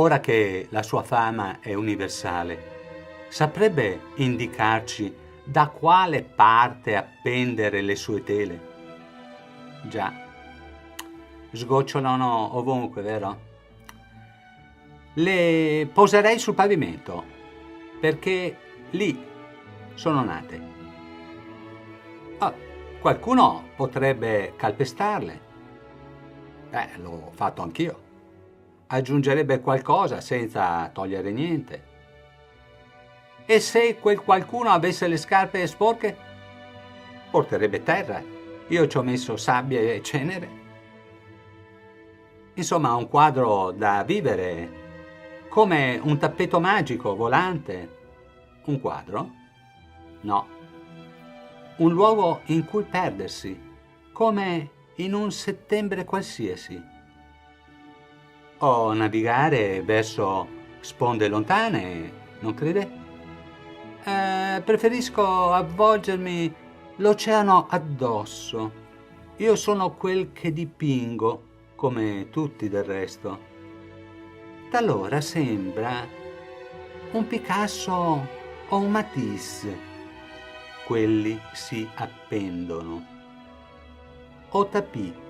ora che la sua fama è universale, saprebbe indicarci da quale parte appendere le sue tele? Già, sgocciolano ovunque, vero? Le poserei sul pavimento, perché lì sono nate. Ah, qualcuno potrebbe calpestarle. L'ho fatto anch'io. Aggiungerebbe qualcosa senza togliere niente. E se quel qualcuno avesse le scarpe sporche? Porterebbe terra. Io ci ho messo sabbia e cenere. Insomma, un quadro da vivere, come un tappeto magico volante. Un quadro? No. Un luogo in cui perdersi, come in un settembre qualsiasi. O navigare verso sponde lontane, non crede? Preferisco avvolgermi l'oceano addosso. Io sono quel che dipingo, come tutti del resto. Talora sembra un Picasso o un Matisse. Quelli si appendono. O tapì.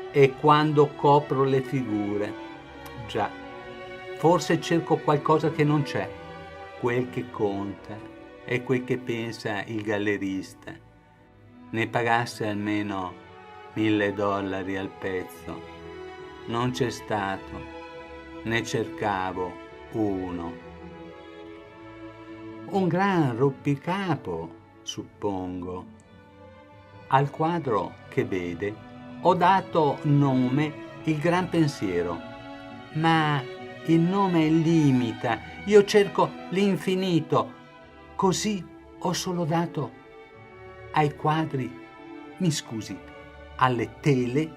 E quando copro le figure, già, forse cerco qualcosa che non c'è. Quel che conta è quel che pensa il gallerista. Ne pagasse almeno $1000 al pezzo. Non c'è stato, ne cercavo uno. Un gran rompicapo, suppongo. Al quadro che vede ho dato nome il gran pensiero, ma il nome limita, io cerco l'infinito, così ho solo dato ai quadri, mi scusi, alle tele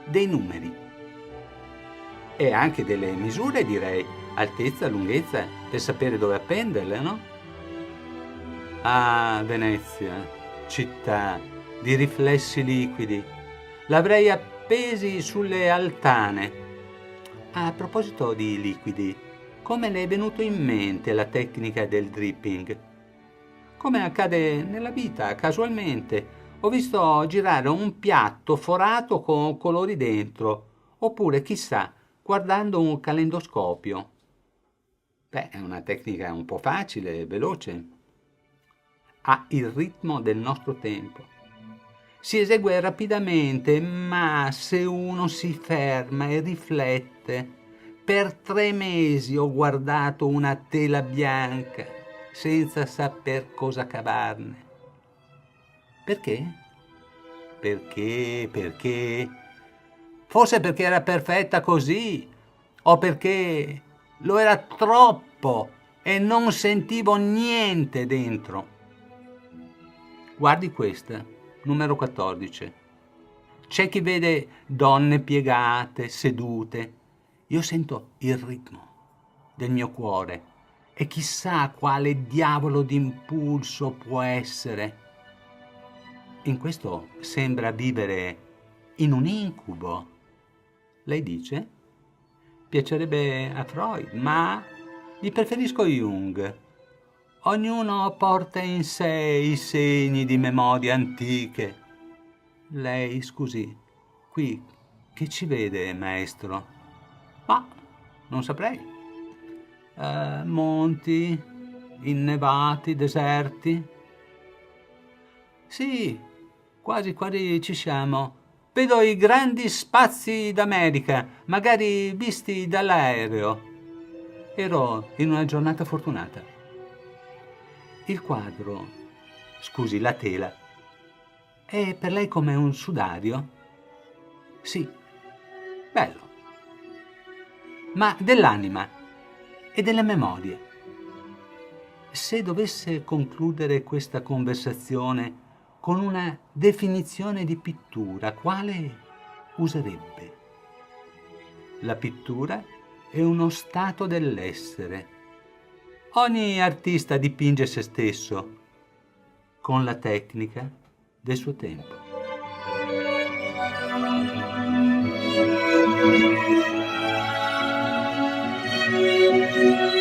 dei numeri. E anche delle misure, direi, altezza, lunghezza, per sapere dove appenderle, no? Ah, Venezia, città di riflessi liquidi, l'avrei appesi sulle altane. A proposito di liquidi, come le è venuto in mente la tecnica del dripping? Come accade nella vita, casualmente, ho visto girare un piatto forato con colori dentro, oppure, chissà, guardando un calendoscopio. È una tecnica un po' facile e veloce. Ha il ritmo del nostro tempo. Si esegue rapidamente, ma se uno si ferma e riflette, per 3 mesi ho guardato una tela bianca senza saper cosa cavarne. Perché? Perché? Forse perché era perfetta così, o perché lo era troppo e non sentivo niente dentro. Guardi questa, numero 14. C'è chi vede donne piegate, sedute. Io sento il ritmo del mio cuore e chissà quale diavolo d'impulso può essere. In questo sembra vivere in un incubo. Lei dice? Piacerebbe a Freud, ma gli preferisco Jung. Ognuno porta in sé i segni di memorie antiche. Lei, scusi, qui che ci vede, maestro? Ma non saprei. Monti, innevati, deserti. Sì, quasi quasi ci siamo. Vedo i grandi spazi d'America, magari visti dall'aereo. Ero in una giornata fortunata. Il quadro, scusi, la tela, è per lei come un sudario? Sì, bello. Ma dell'anima e delle memorie. Se dovesse concludere questa conversazione con una definizione di pittura, quale userebbe? La pittura è uno stato dell'essere. Ogni artista dipinge se stesso con la tecnica del suo tempo. Thank you.